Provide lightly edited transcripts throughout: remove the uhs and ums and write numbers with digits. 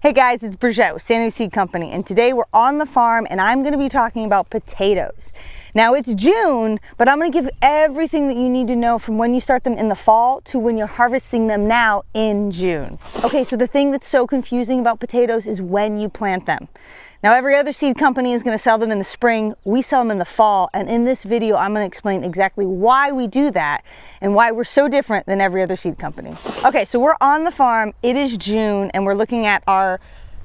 Hey guys, it's Brijette with Sanity Seed Company, and today we're on the farm and I'm going to be talking about potatoes. Now it's June, but I'm going to give everything that you need to know from when you start them in the fall to when you're harvesting them now in June. Okay, so the thing that's so confusing about potatoes is when you plant them. Now every other seed company is going to sell them in the spring. We sell them in the fall, and in this video I'm going to explain exactly why we do that and why we're so different than every other seed company. Okay, so we're on the farm. It is June and we're looking at our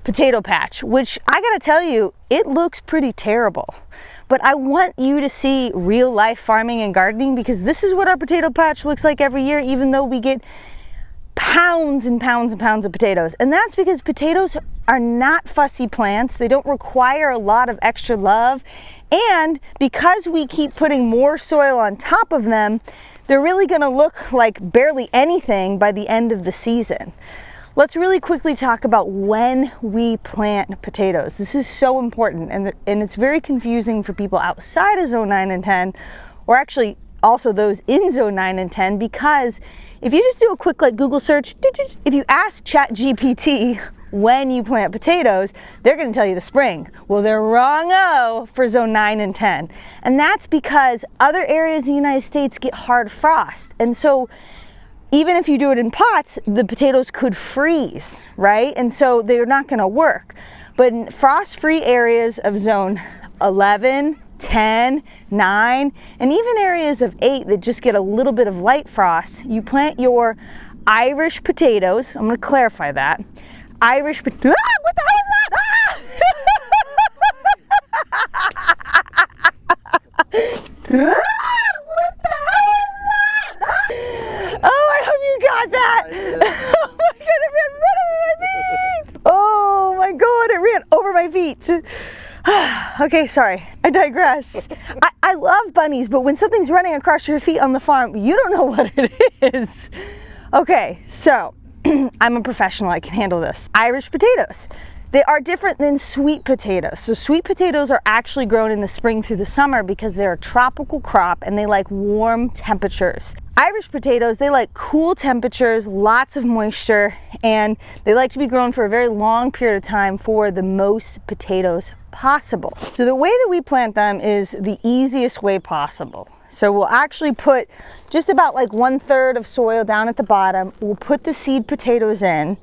potato patch, which I gotta tell you, it looks pretty terrible. But I want you to see real life farming and gardening, because this is what our potato patch looks like every year, even though we get pounds and pounds and pounds of potatoes. And that's because potatoes are not fussy plants. They don't require a lot of extra love. And because we keep putting more soil on top of them, they're really gonna look like barely anything by the end of the season. Let's really quickly talk about when we plant potatoes. This is so important, and it's very confusing for people outside of zone 9 and 10, or actually also those in zone 9 and 10, because if you just do a quick Google search, if you ask ChatGPT when you plant potatoes, they're going to tell you the spring. Well, they're wrong-o for zone 9 and 10. And that's because other areas in the United States get hard frost. And so even if you do it in pots, the potatoes could freeze, right? And so they're not going to work. But in frost-free areas of zone 11, 10, 9, and even areas of 8 that just get a little bit of light frost, you plant your Irish potatoes. I'm going to clarify that. Irish potatoes. Ah, what the hell is that? Ah! What the hell is that? Oh, I hope you got that. Oh my God, it ran right over my feet. Oh my God, it ran over my feet. Okay, sorry, I digress. I love bunnies, but when something's running across your feet on the farm, you don't know what it is. Okay, so I'm a professional, I can handle this. Irish potatoes. They are different than sweet potatoes. So sweet potatoes are actually grown in the spring through the summer because they're a tropical crop and they like warm temperatures. Irish potatoes, they like cool temperatures, lots of moisture, and they like to be grown for a very long period of time for the most potatoes possible. So the way that we plant them is the easiest way possible. So we'll actually put just about 1/3 of soil down at the bottom. We'll put the seed potatoes in,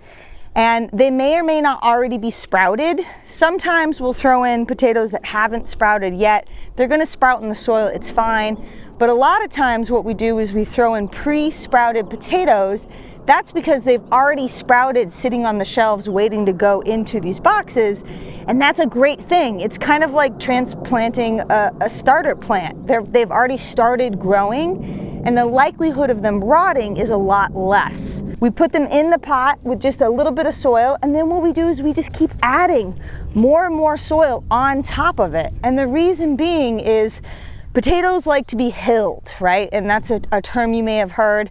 and they may or may not already be sprouted. Sometimes we'll throw in potatoes that haven't sprouted yet. They're gonna sprout in the soil, it's fine. But a lot of times what we do is we throw in pre-sprouted potatoes. That's because they've already sprouted sitting on the shelves waiting to go into these boxes. And that's a great thing. It's kind of like transplanting a starter plant. They've already started growing, and the likelihood of them rotting is a lot less. We put them in the pot with just a little bit of soil, and then what we do is we just keep adding more and more soil on top of it. And the reason being is potatoes like to be hilled, right? And that's a term you may have heard.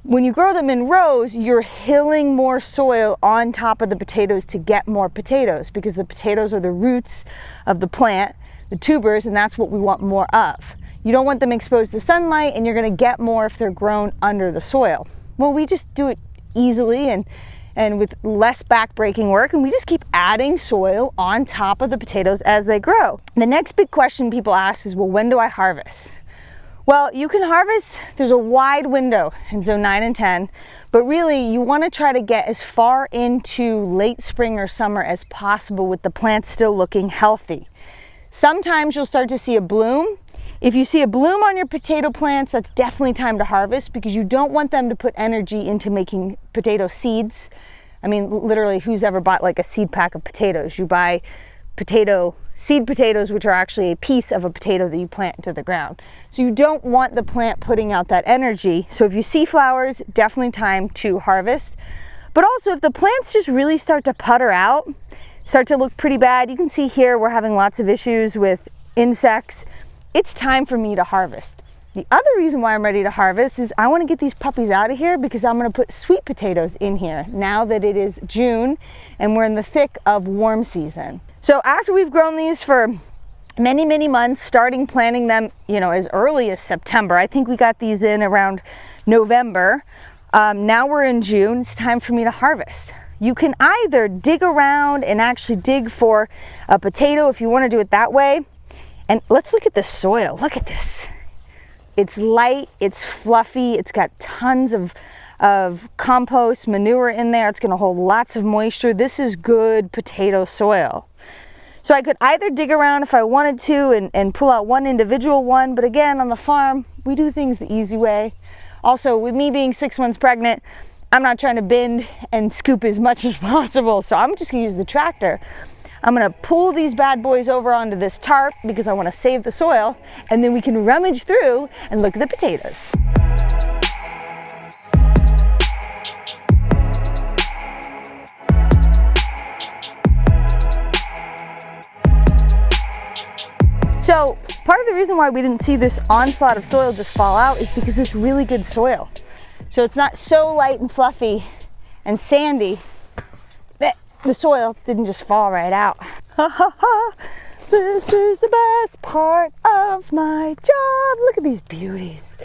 When you grow them in rows, you're hilling more soil on top of the potatoes to get more potatoes, because the potatoes are the roots of the plant, the tubers, and that's what we want more of. You don't want them exposed to sunlight, and you're going to get more if they're grown under the soil. Well, we just do it easily and with less back-breaking work, and we just keep adding soil on top of the potatoes as they grow. The next big question people ask is, well, when do I harvest? Well, you can harvest, there's a wide window in zone 9 and 10, but really you want to try to get as far into late spring or summer as possible with the plants still looking healthy. Sometimes you'll start to see a bloom. If you see a bloom on your potato plants, that's definitely time to harvest, because you don't want them to put energy into making potato seeds. I mean, literally, who's ever bought a seed pack of potatoes? You buy seed potatoes, which are actually a piece of a potato that you plant into the ground. So you don't want the plant putting out that energy. So if you see flowers, definitely time to harvest. But also if the plants just really start to putter out, start to look pretty bad, you can see here we're having lots of issues with insects, it's time for me to harvest. The other reason why I'm ready to harvest is I want to get these puppies out of here, because I'm going to put sweet potatoes in here now that it is June and we're in the thick of warm season. So after we've grown these for many, many months, starting planting them, as early as September. I think we got these in around November. Now we're in June, it's time for me to harvest. you can either dig around and actually dig for a potato if you want to do it that way. And let's look at the soil. Look at this. It's light, it's fluffy, it's got tons of compost, manure in there. It's going to hold lots of moisture. This is good potato soil. So I could either dig around if I wanted to and pull out one individual one, but again, on the farm, we do things the easy way. Also, with me being 6 months pregnant, I'm not trying to bend and scoop as much as possible, so I'm just gonna use the tractor. I'm gonna pull these bad boys over onto this tarp because I wanna save the soil, and then we can rummage through and look at the potatoes. So part of the reason why we didn't see this onslaught of soil just fall out is because it's really good soil. So it's not so light and fluffy and sandy that the soil didn't just fall right out. Ha ha ha, this is the best part of my job. Look at these beauties.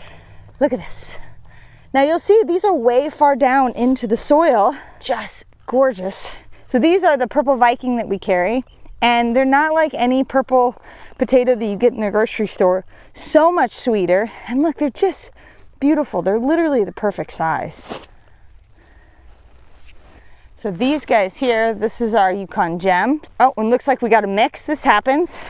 Look at this. Now you'll see these are way far down into the soil, just gorgeous. So these are the purple Viking that we carry. And they're not like any purple potato that you get in the grocery store. So much sweeter. And look, they're just beautiful. They're literally the perfect size. So these guys here, this is our Yukon Gem. Oh, and looks like we got a mix. This happens.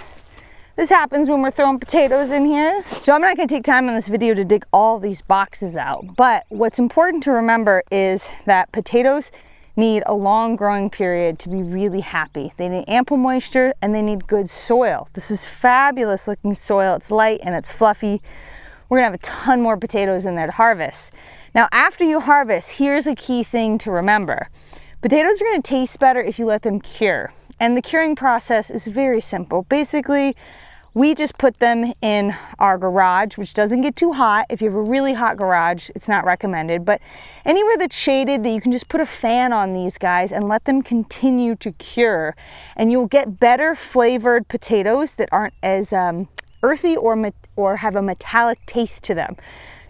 This happens when we're throwing potatoes in here. So I'm not gonna take time in this video to dig all these boxes out. But what's important to remember is that potatoes need a long growing period to be really happy. They need ample moisture and they need good soil. This is fabulous looking soil. It's light and it's fluffy. We're gonna have a ton more potatoes in there to harvest. Now, after you harvest, here's a key thing to remember. Potatoes are gonna taste better if you let them cure. And the curing process is very simple. Basically, we just put them in our garage, which doesn't get too hot. If you have a really hot garage, it's not recommended, but anywhere that's shaded that you can just put a fan on these guys and let them continue to cure. And you'll get better flavored potatoes that aren't as earthy or have a metallic taste to them.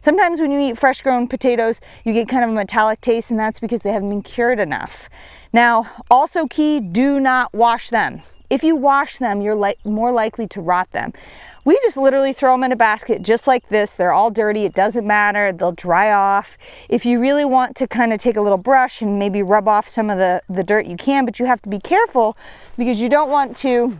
Sometimes when you eat fresh grown potatoes, you get kind of a metallic taste, and that's because they haven't been cured enough. Now, also key, do not wash them. If you wash them, you're more likely to rot them. We just literally throw them in a basket just like this. They're all dirty, it doesn't matter, they'll dry off. If you really want to kind of take a little brush and maybe rub off some of the dirt, you can, but you have to be careful because you don't want to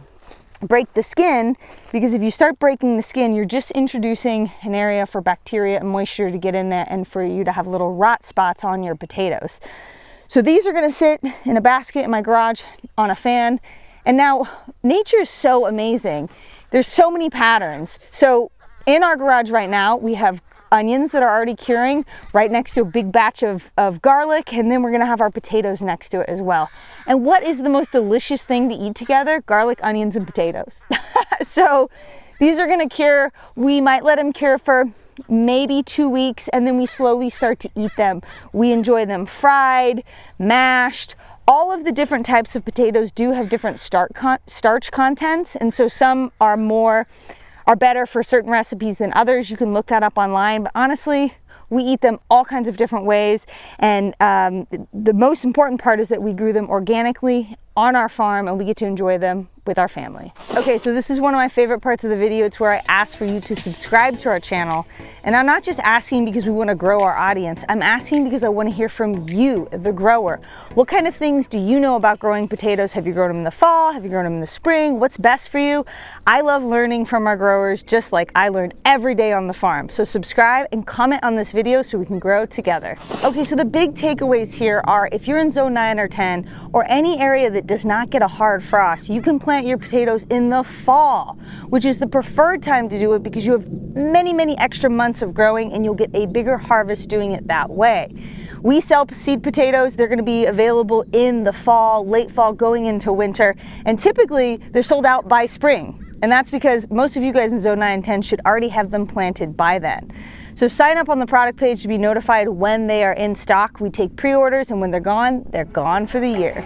break the skin, because if you start breaking the skin, you're just introducing an area for bacteria and moisture to get in there and for you to have little rot spots on your potatoes. So these are gonna sit in a basket in my garage on a fan. And now, nature is so amazing. There's so many patterns. So in our garage right now, we have onions that are already curing right next to a big batch of garlic, and then we're gonna have our potatoes next to it as well. And what is the most delicious thing to eat together? Garlic, onions, and potatoes. So these are gonna cure. We might let them cure for maybe 2 weeks, and then we slowly start to eat them. We enjoy them fried, mashed. All of the different types of potatoes do have different starch contents, and so some are better for certain recipes than others. You can look that up online, but honestly, we eat them all kinds of different ways, and the most important part is that we grew them organically on our farm and we get to enjoy them with our family. Okay, so this is one of my favorite parts of the video. It's where I ask for you to subscribe to our channel. And I'm not just asking because we want to grow our audience. I'm asking because I want to hear from you, the grower. What kind of things do you know about growing potatoes? Have you grown them in the fall? Have you grown them in the spring? What's best for you? I love learning from our growers, just like I learned every day on the farm. So subscribe and comment on this video so we can grow together. Okay, so the big takeaways here are, if you're in zone 9 or 10 or any area that does not get a hard frost, you can plant your potatoes in the fall, which is the preferred time to do it because you have many extra months of growing and you'll get a bigger harvest doing it that way. We sell seed potatoes. They're going to be available in the fall, late fall, going into winter, and typically they're sold out by spring. And that's because most of you guys in zone 9 and 10 should already have them planted by then. So sign up on the product page to be notified when they are in stock. We take pre-orders, and when they're gone for the year.